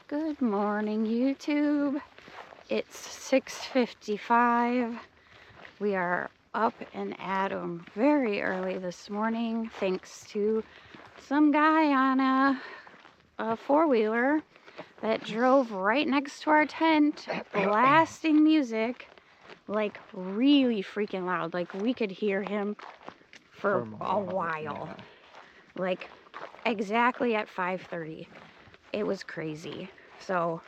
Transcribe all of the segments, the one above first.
Good morning, YouTube. It's 6:55. We are up and at 'em very early this morning, thanks to some guy on a four-wheeler that drove right next to our tent, blasting music, like really freaking loud. Like we could hear him for a while. Yeah. Like exactly at 5:30. It was crazy. So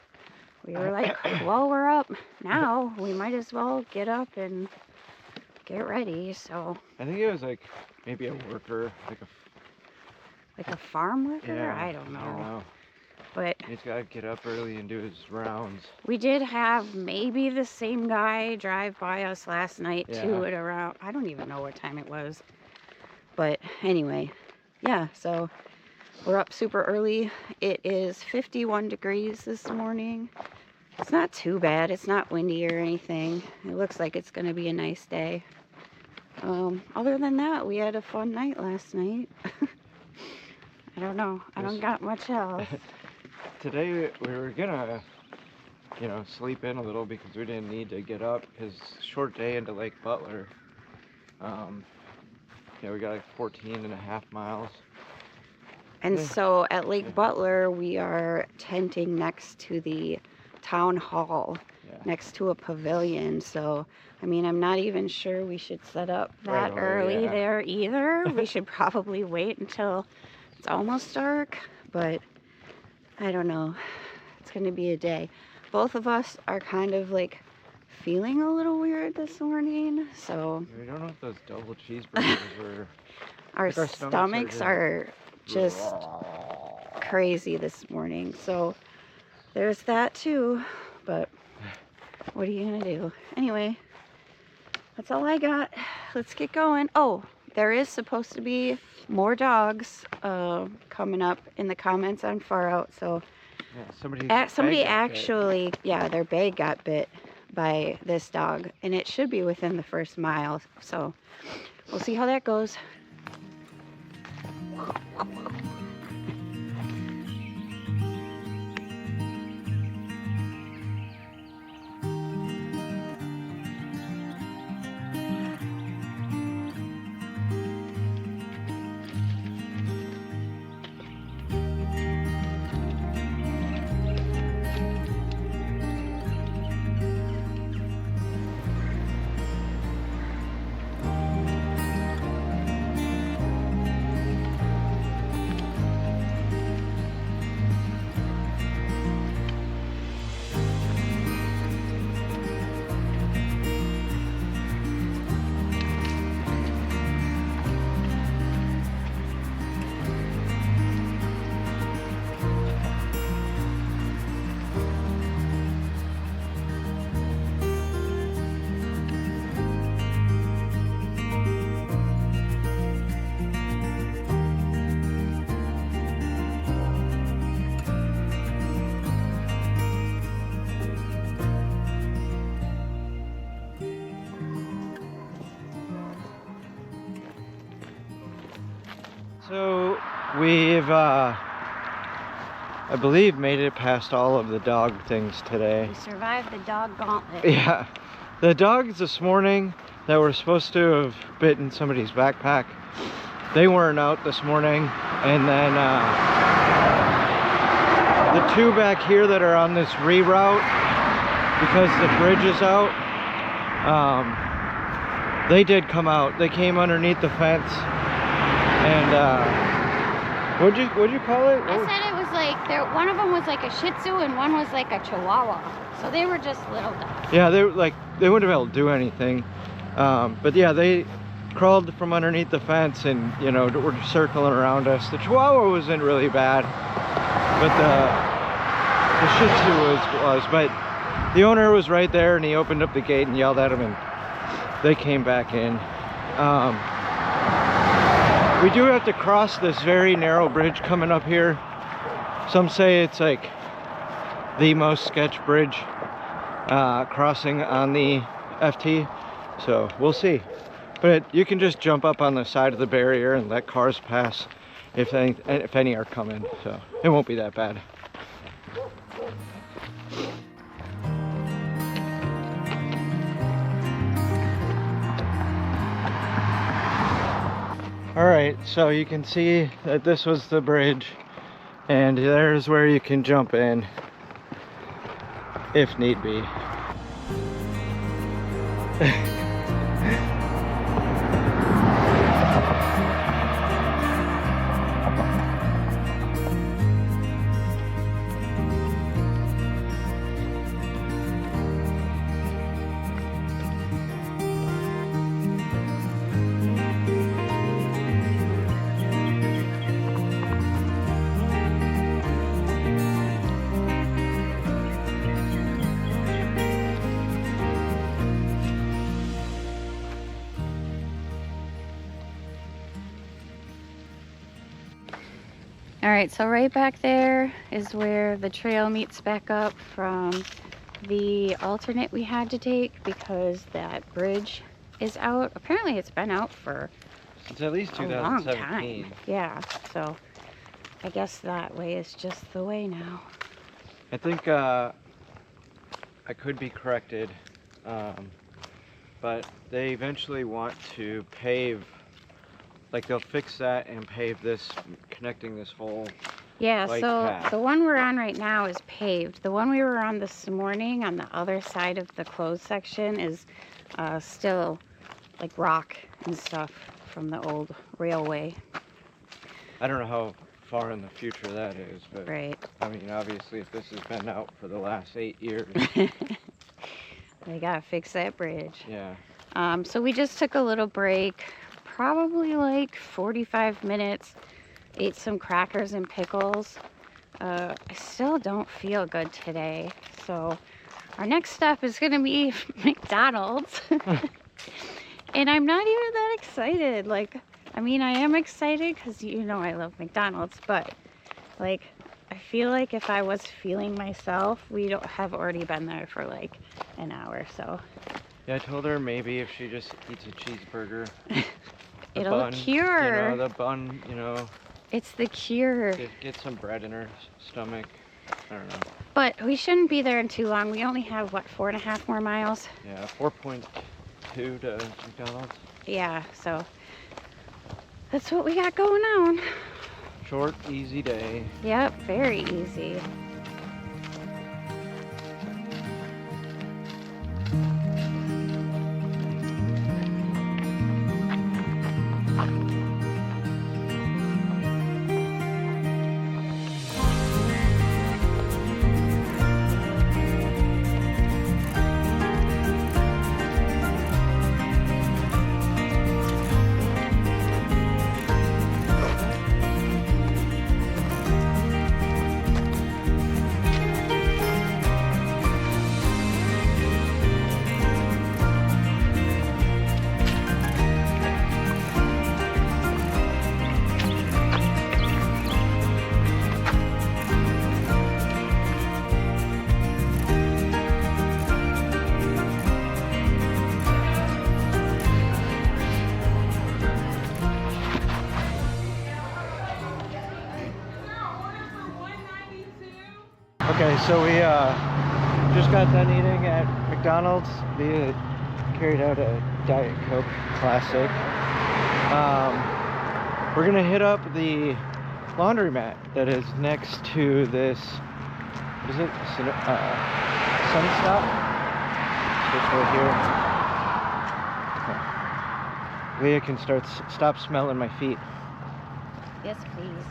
we were like, well, we're up now. We might as well get up and get ready. So I think it was like maybe a worker, like a farm worker? yeah, I don't know. But he's got to get up early and do his rounds. we did have maybe the same guy drive by us last night too at around, I don't even know what time it was. But anyway, yeah, so we're up super early. It is 51 degrees this morning. It's not too bad. It's not windy or anything. It looks like it's going to be a nice day. Other than that, we had a fun night last night. I don't know. I don't got much else. Today we were gonna, sleep in a little because we didn't need to get up. His short day into Lake Butler. We got like 14.5 miles. And so at Lake Butler, we are tenting next to the town hall, next to a pavilion. So, I mean, I'm not even sure we should set up that early there either. We should probably wait until it's almost dark, but I don't know. It's going to be a day. Both of us are kind of like feeling a little weird this morning, so We don't know if those double cheeseburgers were... our stomachs are just crazy this morning. So there's that too, but what are you gonna do? Anyway, that's all I got. Let's get going. Oh, there is supposed to be more dogs coming up in the comments on Far Out. So somebody actually, their bag got bit by this dog, and it should be within the first mile. So we'll see how that goes. So we've, I believe, made it past all of the dog things today. We survived the dog gauntlet. Yeah, the dogs this morning that were supposed to have bitten somebody's backpack, they weren't out this morning. And then the two back here that are on this reroute, because the bridge is out, they did come out. They came underneath the fence. And what'd you call it? I said it was like one of them was like a Shih Tzu and one was like a Chihuahua. So they were just little dogs. Yeah, they wouldn't have been able to do anything. But yeah, they crawled from underneath the fence and were circling around us. The Chihuahua wasn't really bad, but the Shih Tzu was. But the owner was right there and he opened up the gate and yelled at them and they came back in. We do have to cross this very narrow bridge coming up here. Some say it's like the most sketch bridge crossing on the FT. So we'll see. But you can just jump up on the side of the barrier and let cars pass if any are coming. So it won't be that bad. Alright, so you can see that this was the bridge, and there's where you can jump in if need be. All right, so right back there is where the trail meets back up from the alternate we had to take because that bridge is out. Apparently it's been out for It's at least a long 2017. time. Yeah, so I guess that way is just the way now. I think I could be corrected, but they eventually want to pave, like they'll fix that and pave this, connecting this whole Yeah, bike so path. the one we're on right now is paved. The one we were on this morning on the other side of the closed section is still like rock and stuff from the old railway. I don't know how far in the future that is, but Right. I mean, obviously if this has been out for the last 8 years, They gotta fix that bridge. yeah. So we just took a little break, probably like 45 minutes, ate some crackers and pickles. I still don't feel good today. So our next stop is gonna be McDonald's. And I'm not even that excited. Like, I mean, I am excited because you know I love McDonald's, but like, I feel like if I was feeling myself, we'd have already been there for like an hour, so. Yeah, I told her maybe if she just eats a cheeseburger, the It'll bun, cure. you know, the bun, you know, It's the cure. get some bread in her stomach. I don't know. But we shouldn't be there in too long. We only have, what, 4.5 more miles? Yeah, 4.2 to McDonald's. Yeah, so that's what we got going on. Short, easy day. Yep, very easy. Okay, so we just got done eating at McDonald's. We carried out a Diet Coke Classic. We're gonna hit up the laundromat that is next to this. What is it? Sun Stop? It's right here. Okay. Leah can stop smelling my feet. Yes, please.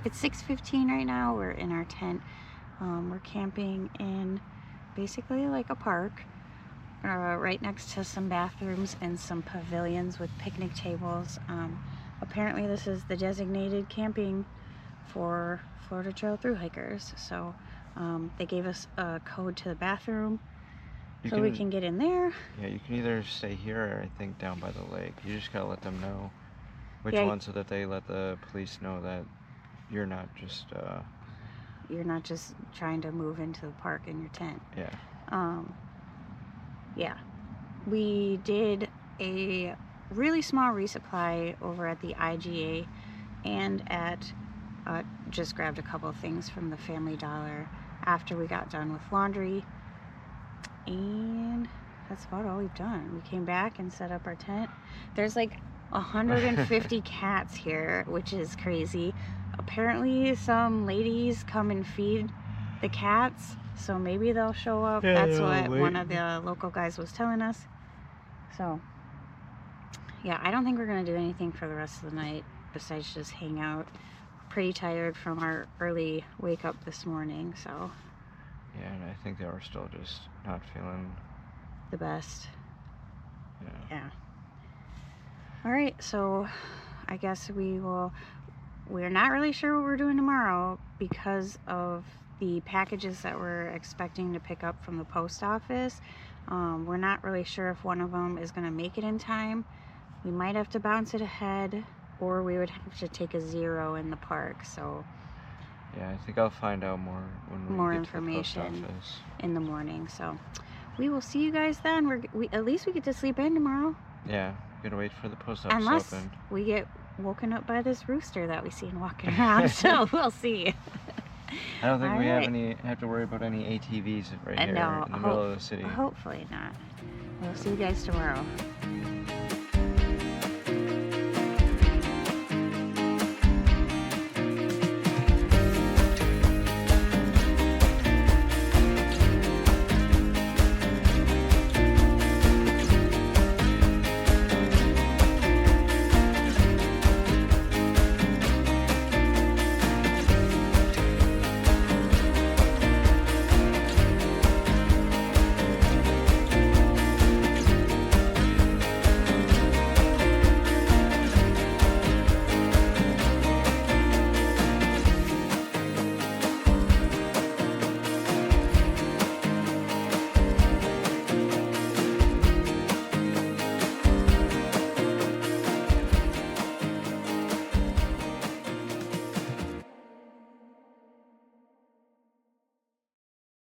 It's 6:15 right now. We're in our tent. We're camping in basically like a park, right next to some bathrooms and some pavilions with picnic tables. apparently this is the designated camping for Florida Trail thru hikers. So they gave us a code to the bathroom so we can get in there. Yeah, you can either stay here or I think down by the lake. You just gotta let them know which one, so that they let the police know that you're not just trying to move into the park in your tent. Yeah. Yeah. We did a really small resupply over at the IGA and at just grabbed a couple of things from the Family Dollar after we got done with laundry, and that's about all we've done. We came back and set up our tent. There's like 150 cats here, which is crazy. Apparently some ladies come and feed the cats, so maybe they'll show up. Yeah, that's what one of the local guys was telling us. So yeah, I don't think we're gonna do anything for the rest of the night besides just hang out. Pretty tired from our early wake up this morning, so yeah, and I think they were still just not feeling the best. Yeah. All right, so I guess we're not really sure what we're doing tomorrow because of the packages that we're expecting to pick up from the post office. We're not really sure if one of them is going to make it in time. We might have to bounce it ahead, or we would have to take a 0 in the park. So yeah, I think I'll find out more when we get to the post office in the morning. So we will see you guys then. At least we get to sleep in tomorrow. Yeah, gotta wait for the post office unless open. We get woken up by this rooster that we seen walking around. So we'll see. I don't think we have to worry about any ATVs right here in the middle of the city. Hopefully not. We'll see you guys tomorrow.